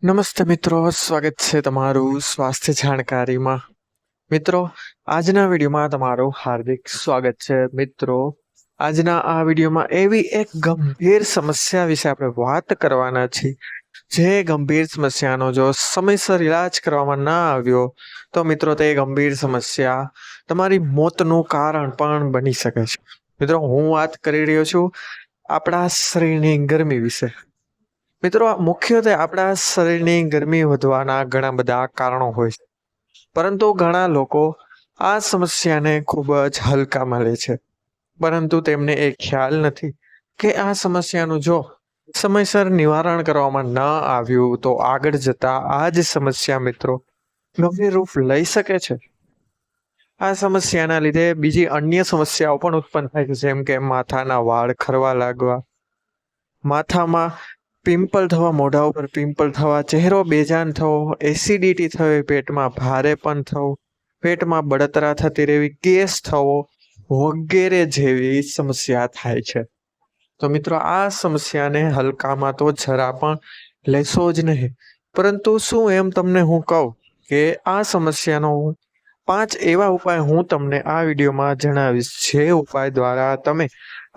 નમસ્તે મિત્રો, સ્વાગત છે તમારું સ્વાસ્થ્ય જાણકારીમાં। મિત્રો, આજના વિડીયોમાં તમારું હાર્દિક સ્વાગત છે। મિત્રો, આજના આ વિડીયોમાં એવી એક ગંભીર સમસ્યા વિશે આપણે વાત કરવાના છીએ, જે ગંભીર સમસ્યાનો જો સમયસર ઇલાજ કરવામાં ના આવ્યો તો મિત્રો તે ગંભીર સમસ્યા તમારી મોતનું કારણ પણ બની શકે છે। મિત્રો, હું વાત કરી રહ્યો છું આપણા શરીરની ગરમી વિશે। મિત્રો, મુખ્યત્વે આપણા શરીરની ગરમી વધવાના ઘણા બધા કારણો હોય છે, પરંતુ ઘણા લોકો આ સમસ્યાને ખૂબ જ હલકામાં લે છે, પરંતુ તેમને એ ખ્યાલ નથી કે આ સમસ્યાનું જો સમયસર નિવારણ કરવામાં ન આવ્યું તો આગળ જતા આ જ સમસ્યા મિત્રો ગંભીર રૂપ લઈ શકે છે। આ સમસ્યાના લીધે બીજી અન્ય સમસ્યાઓ પણ ઉત્પન્ન થાય છે, જેમ કે માથાના વાળ ખરવા લાગવા, માથામાં પિમ્પલ થવા, મોઢા ઉપર પિમ્પલ થવા, ચહેરો બેજાન થવો, એસિડિટી થવી, પેટમાં ભારેપણ થવું, પેટમાં બળતરા થતી રહેવી, ગેસ થવો વગેરે જેવી સમસ્યા થાય છે। તો મિત્રો, આ સમસ્યાને હલકામાં તો જરા પણ લેશો જ નહીં, પરંતુ શું એમ તમને હું કહું કે આ સમસ્યાનો 5 એવા ઉપાય હું તમને આ વિડીયોમાં જણાવીશ, જે ઉપાય દ્વારા તમે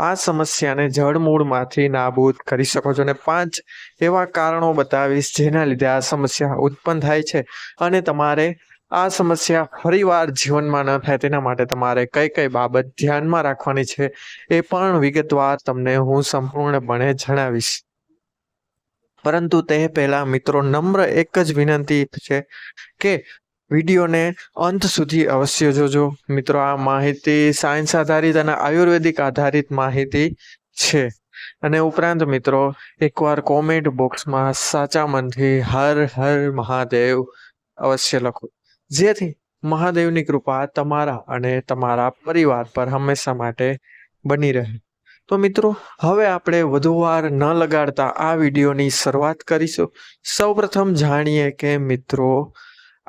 આ સમસ્યાને જડમૂળમાંથી નાબૂદ કરી શકો છો, અને 5 એવા કારણો બતાવીશ જેના લીધે આ સમસ્યા ઉત્પન્ન થાય છે, અને તમારે આ સમસ્યા ફરીવાર જીવનમાં ન થાય તેના માટે તમારે કઈ કઈ બાબત ધ્યાનમાં રાખવાની છે એ પણ વિગતવાર તમને હું સંપૂર્ણપણે જણાવીશ। પરંતુ તે પહેલા મિત્રો, નમ્ર એક જ વિનંતી છે કે વિડીયોને અંત સુધી અવશ્ય જોજો। મિત્રો, આ માહિતી સાયન્સ આધારિત અને આયુર્વેદિક આધારિત માહિતી છે, અને ઉપરાંત મિત્રો એકવાર કોમેન્ટ બોક્સમાં સાચા મનથી હર હર મહાદેવ અવશ્ય લખો, જેથી મહાદેવની કૃપા તમારા અને તમારા પરિવાર પર હંમેશા માટે બની રહે। તો મિત્રો, હવે આપણે વધુ વાર ન લગાડતા આ વિડીયોની શરૂઆત કરીશું। સૌપ્રથમ જાણીએ કે મિત્રો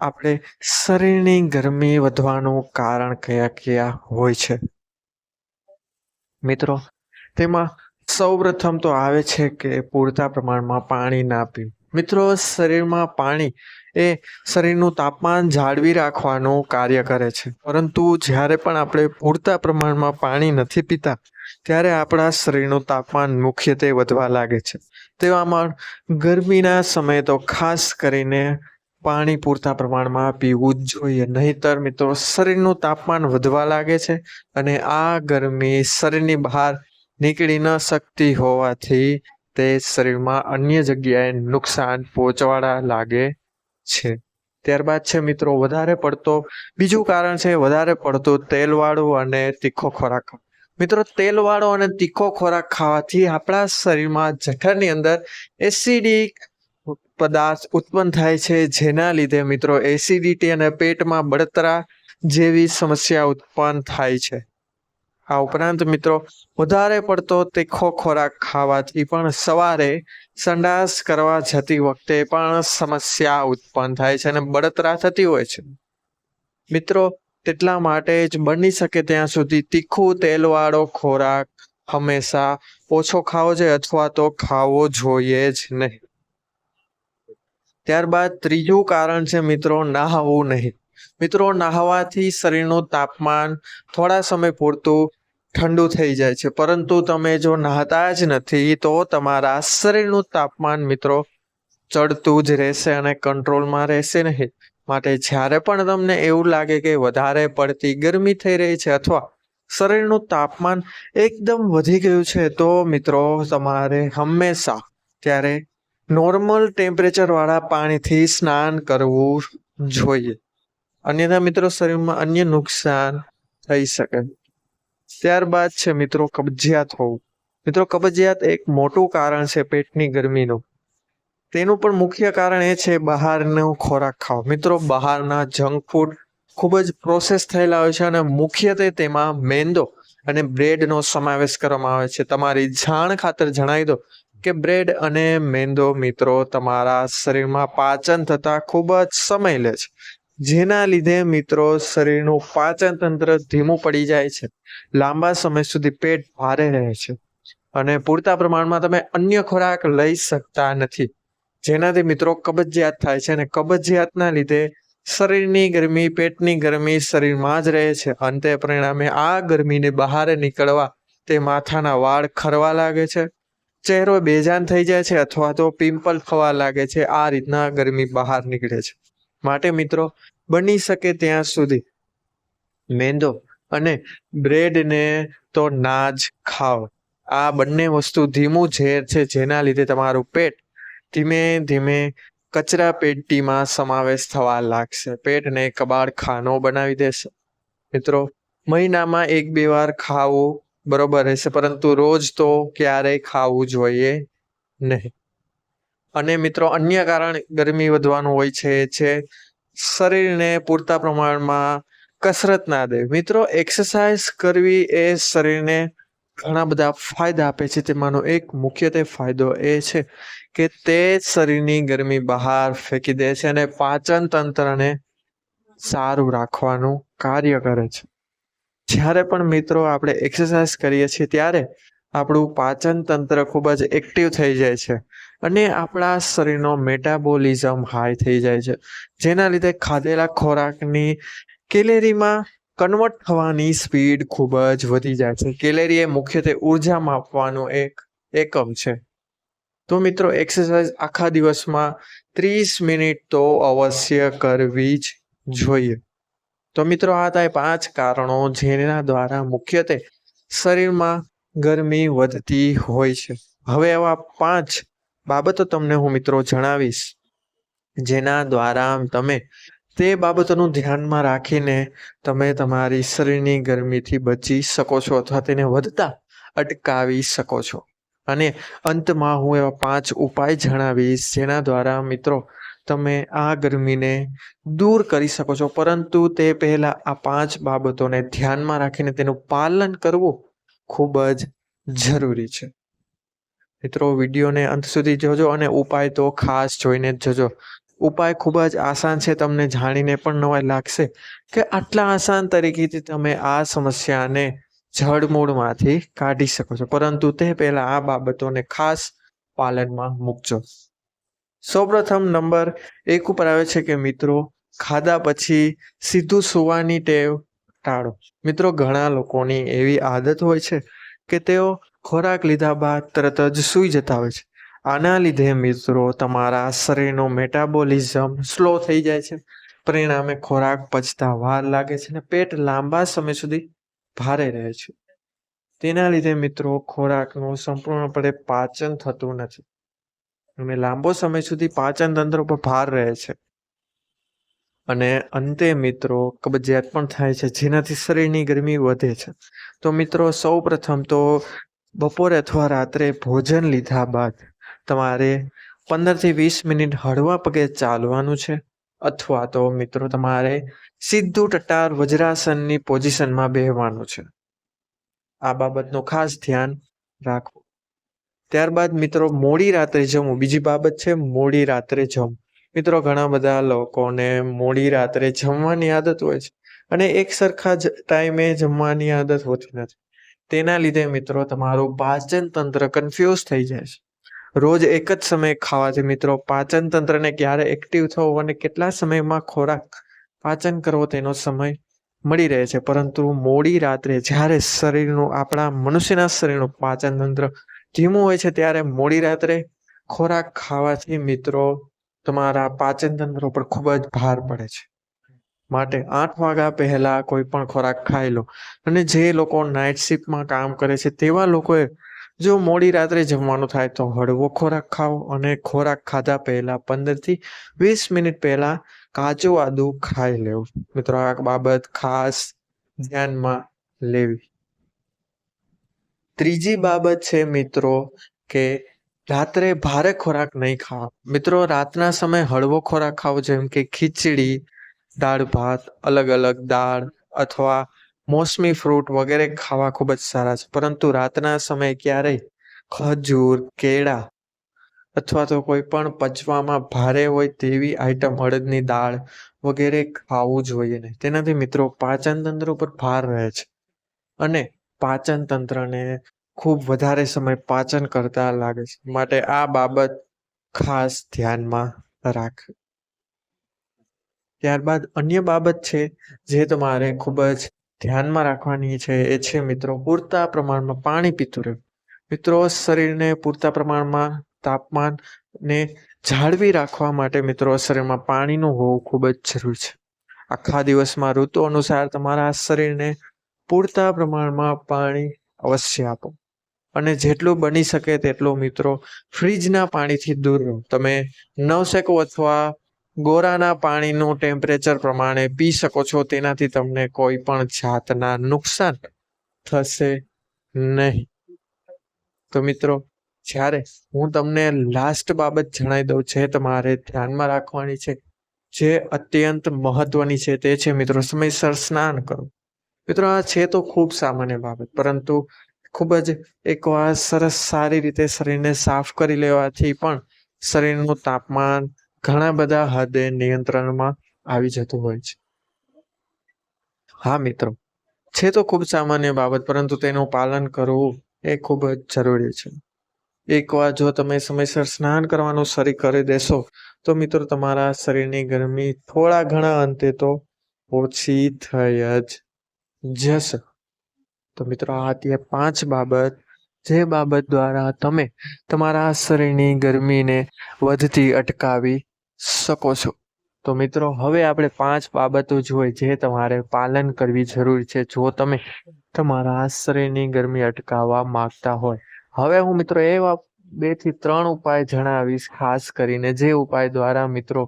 આપણે શરીરની ગરમી વધવાનું કારણ કયા કયા હોય છે। મિત્રો, તેમાં સૌપ્રથમ તો આવે છે કે પૂરતા પ્રમાણમાં પાણી ના પીવું। મિત્રો, શરીરમાં પાણી એ શરીરનું તાપમાન જાળવી રાખવાનું કાર્ય કરે છે, પરંતુ જ્યારે પણ આપણે પૂરતા પ્રમાણમાં પાણી નથી પીતા ત્યારે આપણા શરીરનું તાપમાન મુખ્યત્વે વધવા લાગે છે। તેવામાં ગરમીના સમયે તો ખાસ કરીને પાણી પૂરતા પ્રમાણમાં પીવું જ જોઈએ, નહીંતર મિત્રો શરીરનું તાપમાન વધવા લાગે છે, અને આ ગરમી શરીરની બહાર નીકળી ન શકતી હોવાથી તે શરીરમાં અન્ય જગ્યાએ નુકસાન પહોંચાડવા લાગે છે। ત્યારબાદ છે મિત્રો બીજું કારણ છે વધારે પડતો તેલવાળું અને તીખો ખોરાક। મિત્રો, તેલવાળો અને તીખો ખોરાક ખાવાથી આપણા શરીરમાં જઠરની અંદર એસિડિક પદાર્થ ઉત્પન્ન થાય છે, જેના લીધે મિત્રો એસિડિટી અને પેટમાં બળતરા જેવી સમસ્યા ઉત્પન્ન થાય છે। આ ઉપરાંત મિત્રો વધારે પડતો તીખો ખોરાક ખાવાથી પણ સવારે સંડાસ કરવા જતી વખતે પણ સમસ્યા ઉત્પન્ન થાય છે અને બળતરા થતી હોય છે। મિત્રો, તેટલા માટે જ બની શકે ત્યાં સુધી તીખું તેલવાળો ખોરાક હંમેશા ઓછો ખાવો જોઈએ, અથવા તો ખાવો જોઈએ જ નહીં। ત્યારબાદ ત્રીજું કારણ છે મિત્રો નહાવું નહીં। મિત્રો, નહાવાથી શરીરનું તાપમાન થોડા સમય પૂરતું ઠંડુ થઈ જાય છે, પરંતુ તમે જો નહાતા જ નથી તો તમારા શરીરનું તાપમાન મિત્રો ચડતું જ રહેશે અને કંટ્રોલમાં રહેશે નહીં। માટે જ્યારે પણ તમને એવું લાગે કે વધારે પડતી ગરમી થઈ રહી છે અથવા શરીરનું તાપમાન એકદમ વધી ગયું છે, તો મિત્રો તમારે હંમેશા ત્યારે નોર્મલ ટેમ્પરેચર વાળા પાણીથી સ્નાન કરવું જોઈએ, અન્યથા મિત્રો શરીરમાં અન્ય નુકસાન થઈ શકે। ત્યારબાદ છે મિત્રો કબજિયાત હોવું। મિત્રો, કબજિયાત એક મોટું કારણ છે પેટની ગરમીનું। તેનું પણ મુખ્ય કારણ એ છે બહારનો ખોરાક ખાવો। મિત્રો, બહારના જંક ફૂડ ખૂબ જ પ્રોસેસ થયેલા હોય છે, અને મુખ્યત્વે તેમાં મેંદો અને બ્રેડનો સમાવેશ કરવામાં આવે છે। તમારી જાણ ખાતર જણાવી દો કે બ્રેડ અને મેંદો મિત્રો તમારા શરીરમાં પાચન થતા ખૂબ જ સમય લે છે, જેના લીધે મિત્રો શરીરનું પાચન તંત્ર ધીમું પડી જાય છે, લાંબા સમય સુધી પેટ ભારે રહે છે, અને પૂરતા પ્રમાણમાં તમે અન્ય ખોરાક લઈ શકતા નથી। જેનાથી મિત્રો કબજિયાત થાય છે અને કબજિયાતના લીધે શરીરની ગરમી, પેટની ગરમી શરીરમાં જ રહે છે. અંતે પરિણામે આ ગરમીને બહાર નીકળવા તે માથાના વાળ ખરવા લાગે છે, ચહેરો બેજાન થઈ જાય છે અથવા તો પિમ્પલ થવા લાગે છે. આ રીતના ગરમી બહાર નીકળે છે. માટે મિત્રો બની શકે ત્યાં સુધી મેંદો અને બ્રેડને તો ના જ ખાઓ. આ બંને વસ્તુ ધીમું ઝેર છે, જેના લીધે તમારું પેટ ધીમે ધીમે કચરા પેટીમાં સમાવેશ થવા લાગશે. પેટને કબાડખાનો બનાવી દેશે. મિત્રો મહિનામાં 1-2 વાર ખાવું બરોબર રહેશે, પરંતુ રોજ તો ક્યારેય ખાવું જોઈએ નહીં. અને મિત્રો અન્ય કારણ ગરમી વધવાનું હોય છે એ છે શરીરને પૂરતા પ્રમાણમાં કસરત ના દેવી. મિત્રો એક્સરસાઇઝ કરવી એ શરીરને ઘણા બધા ફાયદા આપે છે. તેમાંનો એક મુખ્યત્વે ફાયદો એ છે કે તે શરીરની ગરમી બહાર ફેંકી દે છે અને પાચન તંત્રને સારું રાખવાનું કાર્ય કરે છે. જ્યારે પણ મિત્રો આપણે એક્સરસાઇઝ કરીએ છીએ ત્યારે આપણું પાચન તંત્ર ખૂબ જ એક્ટિવ થઈ જાય છે અને આપણા શરીરનો મેટાબોલિઝમ હાઈ થઈ જાય છે, જેના લીધે ખાધેલા ખોરાકની કેલેરીમાં કન્વર્ટ થવાની સ્પીડ ખૂબ જ વધી જાય છે. કેલેરી એ મુખ્યત્વે ઉર્જા માપવાનું એક એકમ છે. તો મિત્રો એક્સરસાઇઝ આખા દિવસમાં 30 મિનિટ તો અવશ્ય કરવી જ જોઈએ. તો મિત્રો આ થાય 5 કારણો જેના દ્વારા મુખ્યત્વે શરીરમાં ગરમી વધતી હોય છે. હવે એવા 5 બાબતો તમને હું મિત્રો જણાવીશ, જેના દ્વારા તમે તે બાબતોનું ધ્યાનમાં રાખીને તમે તમારી શરીરની ગરમીથી બચી શકો છો અથવા તેને વધતા અટકાવી શકો છો. અને અંતમાં હું એવા 5 ઉપાય જણાવીશ, જેના દ્વારા મિત્રો તમે આ ગરમીને દૂર કરી શકો છો. પરંતુ તે પહેલા આ 5 બાબતોને ધ્યાનમાં રાખીને તેનું પાલન કરવું ખૂબ જ જરૂરી છે. મિત્રો વિડીયોને અંત સુધી જોજો અને ઉપાય તો ખાસ જોઈને જ જોજો. ઉપાય ખૂબ જ આસાન છે. તમને જાણીને પણ નવાઈ લાગશે કે આટલા આસાન તરીકેથી તમે આ સમસ્યાને જડમૂળમાંથી કાઢી શકો છો. પરંતુ તે પહેલા આ બાબતોને ખાસ પાલનમાં મૂકજો. સૌપ્રથમ નંબર 1 ઉપર આવે છે કે મિત્રો ખાધા પછી સીધું સૂવાની ટેવ ટાળો. મિત્રો ઘણા લોકોની એવી આદત હોય છે કે તેઓ ખોરાક લીધા બાદ તરત જ સૂઈ જતા હોય છે. આના લીધે મિત્રો તમારા શરીરનો મેટાબોલિઝમ સ્લો થઈ જાય છે. પરિણામે ખોરાક પચતા વાર લાગે છે અને પેટ લાંબા સમય સુધી ભારે રહે છે. તેના લીધે મિત્રો ખોરાકનું સંપૂર્ણપણે પાચન થતું નથી અને લાંબો સમય સુધી પાચન તંત્ર પર ભાર રહે છે અને અંતે મિત્રો કબજિયાત પણ થાય છે, જેનાથી શરીરની ગરમી વધે છે. તો મિત્રો સૌ પ્રથમ તો બપોરે અથવા રાત્રે ભોજન લીધા બાદ તમારે 15 થી 20 મિનિટ હળવા પગે ચાલવાનું છે, અથવા તો મિત્રો તમારે સીધું ટટ્ટાર વજ્રાસનની પોઝિશનમાં બેસવાનું છે. આ બાબતનું ખાસ ધ્યાન રાખવું. ત્યારબાદ મિત્રો મોડી રાત્રે જમવું. બીજી બાબત છે મોડી રાત્રે જમવું. મિત્રો ઘણા બધા લોકોને મોડી રાત્રે જમવાની આદત હોય છે અને એક સરખા જ ટાઈમે જમવાની આદત હોતી નથી. તેના લીધે મિત્રો તમારું પાચન તંત્ર કન્ફ્યુઝ થઈ જાય છે. રોજ એક જ સમયે ખાવાથી મિત્રો પાચન તંત્રને ક્યારે એક્ટિવ થવું અને કેટલા સમયમાં ખોરાક પાચન કરવો તેનો સમય મળી રહે છે. પરંતુ મોડી રાત્રે જ્યારે શરીરનું આપણા મનુષ્યના શરીરનું પાચન તંત્ર ધીમું હોય છે, ત્યારે મોડી રાત્રે ખોરાક ખાવાથી મિત્રો તમારા પાચન તંત્ર પર ખૂબ જ ભાર પડે છે. માટે 8 વાગ્યા પહેલા કોઈ પણ ખોરાક ખાઈ લો. અને જે લોકો નાઇટ શિફ્ટમાં કામ કરે છે તેવા લોકોએ જો મોડી રાત્રે જમવાનું થાય તો હળવો ખોરાક ખાઓ અને ખોરાક ખાધા પહેલા 15 થી 20 મિનિટ પહેલા કાચું આદું ખાઈ લેવું. મિત્રો આ બાબત ખાસ ધ્યાનમાં લેવી. ત્રીજી બાબત છે મિત્રો કે રાત્રે ભારે ખોરાક નહીં ખાવા. મિત્રો રાતના સમયે હળવો ખોરાક ખાવો, જેમ કે ખીચડી, દાળ ભાત, અલગ અલગ દાળ અથવા મોસમી ફ્રૂટ વગેરે ખાવા ખૂબ જ સારા છે. પરંતુ રાતના સમયે ક્યારેય ખજૂર, કેળા અથવા તો કોઈ પણ પચવામાં ભારે હોય તેવી આઈટમ, અડદની દાળ વગેરે ખાવું જોઈએ નહીં. તેનાથી મિત્રો પાચન તંત્ર ઉપર ભાર રહે છે અને પાચન તંત્રને ખૂબ વધારે સમય પાચન કરતા લાગે છે. માટે આ બાબત ખાસ ધ્યાનમાં રાખવી. ત્યારબાદ અન્ય બાબત છે જે તમારે ખૂબ જ ધ્યાનમાં રાખવાની છે એ છે મિત્રો પૂરતા પ્રમાણમાં પાણી પીતું રહેવું. મિત્રો શરીરને પૂરતા પ્રમાણમાં તાપમાન ને જાળવી રાખવા માટે મિત્રો શરીરમાં પાણીનું હોવું ખૂબ જ જરૂરી છે. આખા દિવસમાં ઋતુ અનુસાર તમારા શરીરને પૂરતા પ્રમાણમાં પાણી અવશ્ય આપો અને જેટલું બની શકે તેટલું મિત્રો ફ્રીજના પાણીથી દૂર રહો. તમે નવશેકો અથવા ગોરાના પાણીનું ટેમ્પરેચર પ્રમાણે પી શકો છો. તેનાથી તમને કોઈ પણ જાતના નુકસાન થશે નહીં. તો મિત્રો જ્યારે હું તમને લાસ્ટ બાબત જણાવી દઉં છે તમારે ધ્યાનમાં રાખવાની છે જે અત્યંત મહત્વની છે તે છે મિત્રો સમયસર સ્નાન કરો. મિત્રો આ છે તો ખૂબ સામાન્ય બાબત, પરંતુ ખૂબ જ એકવાર સરસ સારી રીતે શરીરને સાફ કરી લેવાથી પણ શરીરનું તાપમાન ઘણા બધા હદે નિયંત્રણમાં આવી જતું હોય છે. હા મિત્રો, છે તો ખૂબ સામાન્ય બાબત, પરંતુ તેનું પાલન કરવું એ ખૂબ જ જરૂરી છે. એકવાર જો તમે સમયસર સ્નાન કરવાનું શરૂ કરી દેશો તો મિત્રો તમારા શરીરની ગરમી થોડા ઘણા અંતે તો ઓછી થઈ જ જશે. તો મિત્રો આ હતી 5 બાબત જે બાબત દ્વારા તમે તમારા શરીરની ગરમીને વધતી અટકાવી શકો છો. તો મિત્રો હવે આપણે 5 બાબતો જોઈ જે તમારે પાલન કરવી જરૂરી છે જો તમે તમારા શરીરની ગરમી અટકાવવા માંગતા હોય. હવે હું મિત્રો એવા 2 થી 3 ઉપાય જણાવીશ, ખાસ કરીને જે ઉપાય દ્વારા મિત્રો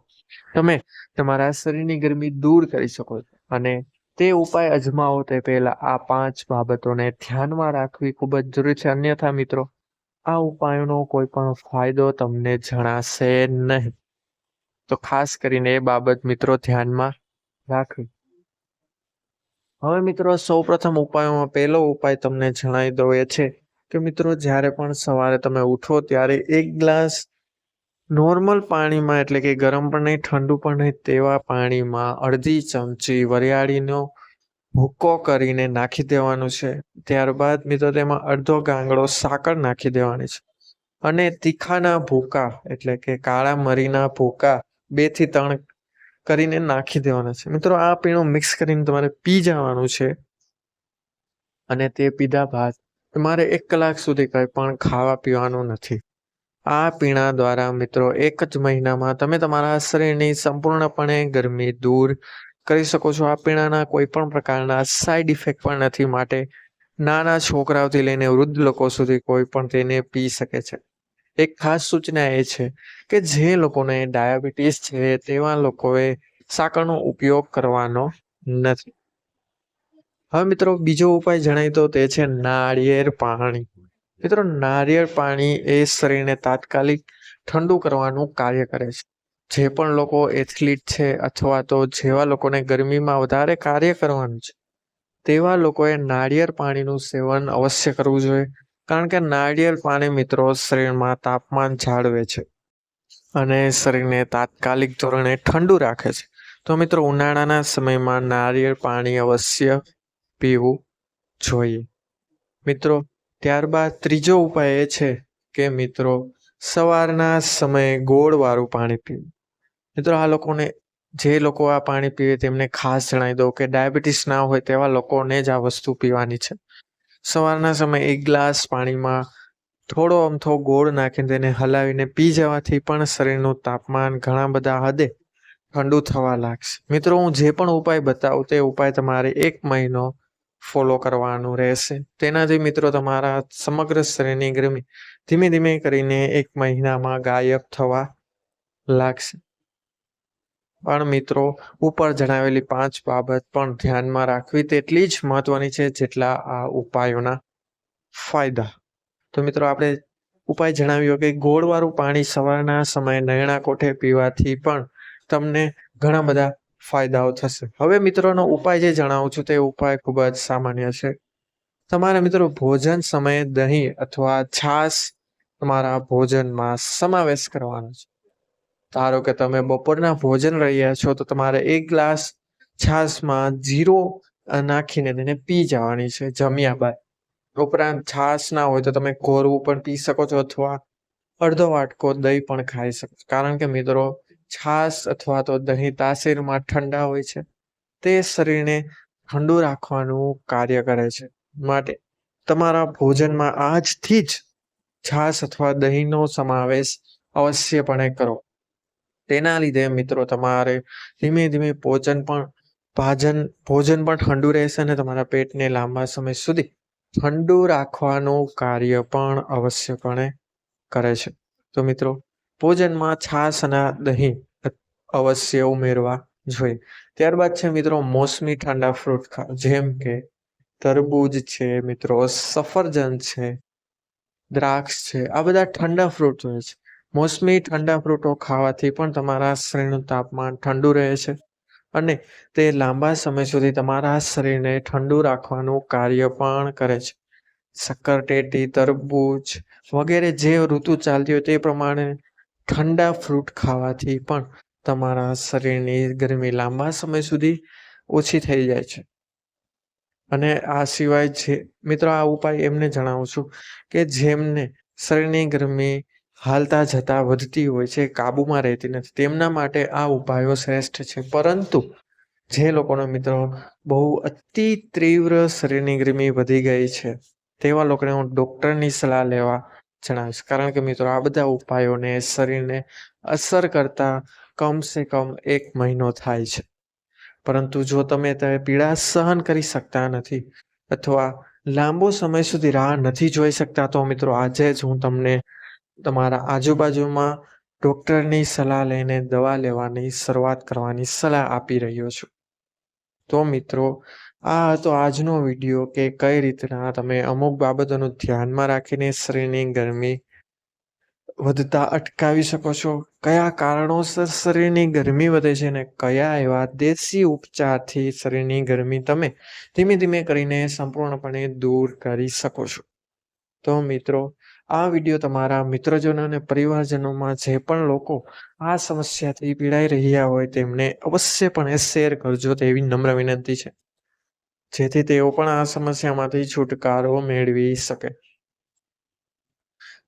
તમે તમારા શરીરની ગરમી દૂર કરી શકો છો. અને તે ઉપાય અજમાવો તે પહેલા આ 5 બાબતોને ધ્યાનમાં રાખવી ખૂબ જ જરૂરી છે. અન્યથા મિત્રો આ ઉપાયોનો કોઈ પણ ફાયદો તમને જણાશે નહીં. તો ખાસ કરીને એ બાબત મિત્રો ધ્યાનમાં રાખવી. હવે મિત્રો સૌપ્રથમ ઉપાયોમાં પહેલો ઉપાય તમને જણાવી દઉં એ છે કે મિત્રો જ્યારે પણ સવારે તમે ઉઠો ત્યારે 1 ગ્લાસ નોર્મલ પાણીમાં, એટલે કે ગરમ પણ નહીં ઠંડુ પણ નહીં તેવા પાણીમાં અડધી ચમચી વરિયાળીનો ભૂકો કરીને નાખી દેવાનું છે. ત્યારબાદ મિત્રો તેમાં અડધો ગાંગડો સાકર નાખી દેવાની છે અને તીખાના ભૂકા એટલે કે કાળા મરીના ભૂકા 2 થી 3 કરીને નાખી દેવાના છે. મિત્રો આ પીણું મિક્સ કરીને તમારે પી જવાનું છે અને તે પીધા બાદ તમારે 1 કલાક સુધી કંઈ પણ ખાવા પીવાનું નથી. આ પીણા દ્વારા મિત્રો 1 જ મહિનામાં તમે તમારા શરીરની સંપૂર્ણપણે ગરમી દૂર કરી શકો છો. આ પીણાના કોઈ પણ પ્રકારના સાઈડ ઇફેક્ટ પણ નથી, માટે નાના છોકરાઓથી લઈને વૃદ્ધ લોકો સુધી કોઈ પણ તેને પી શકે છે. એક ખાસ સૂચના એ છે કે જે લોકોને ડાયાબિટીસ છે તેવા લોકોએ સાકરનો ઉપયોગ કરવાનો નથી. હવે મિત્રો બીજો ઉપાય જણાવી તો તે છે નાળિયેર પાણી. મિત્રો નાળિયેર પાણી એ શરીરને તાત્કાલિક ઠંડુ કરવાનું કાર્ય કરે છે. જે પણ લોકો એથ્લીટ છે અથવા તો જેવા લોકોને ગરમીમાં વધારે કાર્ય કરવાનું છે તેવા લોકોએ નાળિયેર પાણીનું સેવન અવશ્ય કરવું જોઈએ. કારણ કે નાળિયેર પાણી મિત્રો શરીરમાં તાપમાન જાળવે છે અને શરીરને તાત્કાલિક ધોરણે ઠંડુ રાખે છે. તો મિત્રો ઉનાળાના સમયમાં નાળિયેર પાણી અવશ્ય પીવું જોઈએ. મિત્રો ત્યારબાદ ત્રીજો ઉપાય એ છે કે મિત્રો સવારના સમયે ગોળવાળું પાણી પીવું. મિત્રો આ લોકોને, જે લોકો આ પાણી પીવે તેમને ખાસ જણાવી દઉં કે ડાયાબિટીસ ના હોય તેવા લોકોને જ આ વસ્તુ પીવાની છે. સવારના સમયે 1 ગ્લાસ પાણીમાં થોડો અમથો ગોળ નાખીને તેને હલાવીને પી જવાથી પણ શરીરનું તાપમાન ઘણા બધા હદે ઠંડુ થવા લાગશે. મિત્રો હું જે પણ ઉપાય બતાવું તે ઉપાય તમારે 1 મહિનો ફોલો કરવાનું રહેશે. તેનાથી મિત્રો તમારા સમગ્ર શરીરની ગરમી ધીમે ધીમે કરીને 1 મહિનામાં ગાયબ થવા લાગશે. પણ મિત્રો ઉપર જણાવેલી 5 બાબત પણ ધ્યાનમાં રાખવી તેટલી જ મહત્વની છે જેટલા આ ઉપાયોના ફાયદા. તો મિત્રો આપણે ઉપાય જણાવ્યો કે ગોળવાળું પાણી સવારના સમયે નયણા કોઠે પીવાથી પણ તમને ઘણા બધા ફાયદાઓ થશે. હવે મિત્રોનો ઉપાય જે જણાવું છું તે ઉપાય ખૂબ જ સામાન્ય છે. તમારે મિત્રો ભોજન સમયે દહીં અથવા છાશ તમારા ભોજનમાં સમાવેશ કરવાનો છે. ધારો કે તમે બપોરના ભોજન રહ્યા છો તો તમારે 1 ગ્લાસ છાશમાં જીરો નાખીને તેને પી જવાની છે જમ્યા બાદ. ઉપરાંત છાશ ના હોય તો તમે કોરવું પણ પી શકો છો અથવા અડધો વાટકો દહીં પણ ખાઈ શકો છો. કારણ કે મિત્રો છાશ અથવા તો દહીં તાસીરમાં ઠંડા હોય છે. તે શરીરને ઠંડુ રાખવાનું કાર્ય કરે છે. માટે તમારા ભોજનમાં આજથી જ છાશ અથવા દહીંનો સમાવેશ અવશ્યપણે કરો. તેના લીધે મિત્રો તમારે ધીમે ધીમે ભોજન પણ ઠંડુ રહેશે અને તમારા પેટને લાંબા સમય સુધી ઠંડુ રાખવાનું કાર્ય પણ અવશ્યપણે કરે છે. તો મિત્રો ભોજનમાં છાશ અને દહીં અવશ્ય ઉમેરવા જોઈએ. ત્યારબાદ છે મિત્રો મોસમી ઠંડા ફ્રૂટ જેમ કે તરબૂજ છે મિત્રો, સફરજન છે, દ્રાક્ષ છે. આ બધા ઠંડા ફ્રૂટ હોય છે. મોસમી ઠંડા ફ્રૂટો ખાવાથી પણ તમારા શરીરનું તાપમાન ઠંડુ રહે છે અને તે લાંબા સમય સુધી તમારા શરીરને ઠંડુ રાખવાનું કાર્ય પણ કરે છે. શક્કરટેટી, તરબૂચ વગેરે જે ઋતુ ચાલતી હોય તે પ્રમાણે ઠંડા ફ્રૂટ ખાવાથી પણ તમારા શરીરની ગરમી લાંબા સમય સુધી ઓછી થઈ જાય છે. અને આ સિવાય જે મિત્રો આ ઉપાય એમને જણાવું છું કે જેમને શરીરની ગરમી હાલતા જતા વધતી હોય છે, કાબુમાં રહેતી નથી, તેમના માટે આ ઉપાયો શ્રેષ્ઠ છે. પરંતુ જે લોકોનો મિત્રો બહુ અતિ તીવ્ર શરીરની ગરમી વધી ગઈ છે તેવા લોકોને હું ડૉક્ટરની સલાહ લેવા જણાવીશ. કારણ કે મિત્રો આ બધા ઉપાયોને શરીરને અસર કરતા કમસે કમ 1 મહિનો થાય છે. પરંતુ જો તમે તે પીડા સહન કરી શકતા નથી અથવા લાંબો સમય સુધી રાહ નથી જોઈ શકતા તો મિત્રો આજે જ હું તમને તમારા આજુબાજુમાં ડૉક્ટરની સલાહ લઈને દવા લેવાની શરૂઆત કરવાની સલાહ આપી રહ્યો છું. તો મિત્રો આ હતો આજનો વિડીયો કે કઈ રીતના તમે અમુક બાબતોનું ધ્યાનમાં રાખીને શરીરની ગરમી વધતા અટકાવી શકો છો, કયા કારણોસર શરીરની ગરમી વધે છે અને કયા એવા દેશી ઉપચારથી શરીરની ગરમી તમે ધીમે ધીમે કરીને સંપૂર્ણપણે દૂર કરી શકો છો. તો મિત્રો આ વિડીયો તમારા મિત્રજનો અને પરિવારજનોમાં જે પણ લોકો આ સમસ્યાથી પીડાઈ રહ્યા હોય તેમને અવશ્યપણે શેર કરજો તેવી નમ્ર વિનંતી છે, જેથી તેઓ પણ આ સમસ્યામાંથી છુટકારો મેળવી શકે.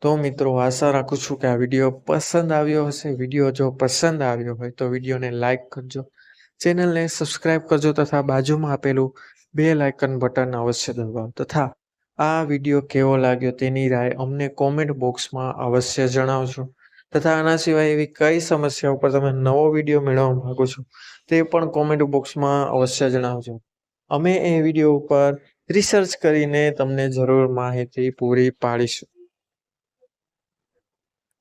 તો મિત્રો આશા રાખું છું કે આ વિડીયો પસંદ આવ્યો હશે. વિડીયો જો પસંદ આવ્યો હોય તો વિડીયોને લાઈક કરજો, ચેનલને સબસ્ક્રાઈબ કરજો તથા બાજુમાં આપેલું બેલ આઇકન બટન અવશ્ય દબાવો તથા આ વિડીયો કેવો લાગ્યો તેની રાય અમને કોમેન્ટ બોક્સમાં અવશ્ય જણાવજો. તથા આના સિવાય એવી કઈ સમસ્યા ઉપર તમે નવો વિડીયો મેળવવા માંગો છો તે પણ કોમેન્ટ બોક્સમાં અવશ્ય જણાવજો. અમે એ વિડીયો ઉપર રિસર્ચ કરીને તમને જરૂર માહિતી પૂરી પાડીશું.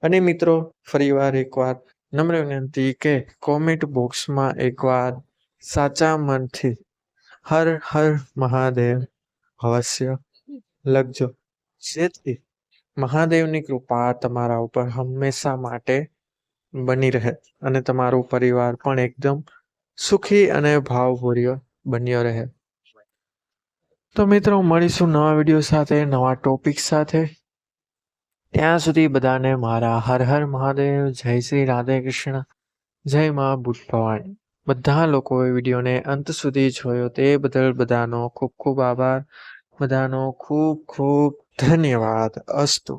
અને મિત્રો ફરીવાર એકવાર નમ્ર વિનંતી કે કોમેન્ટ બોક્સમાં એકવાર સાચા મનથી હર હર મહાદેવ અવશ્ય લખજો, જેથી મહાદેવની કૃપા તમારા ઉપર હંમેશા માટે બની રહે અને તમારું પરિવાર પણ એકદમ સુખી અને ભાવભર્યો બન્યો રહે. તો મિત્રો મળીશું નવા વિડીયો સાથે, નવા ટોપિક સાથે. ત્યાં સુધી બધાને મારા હર હર મહાદેવ, જય શ્રી રાધે કૃષ્ણ, જય મા બુટ ભવાની. બધા લોકોએ વિડીયોને અંત સુધી જોયો તે બદલ બધાનો ખૂબ ખૂબ આભાર. બધાનો ખૂબ ખૂબ ધન્યવાદ. અસ્તુ.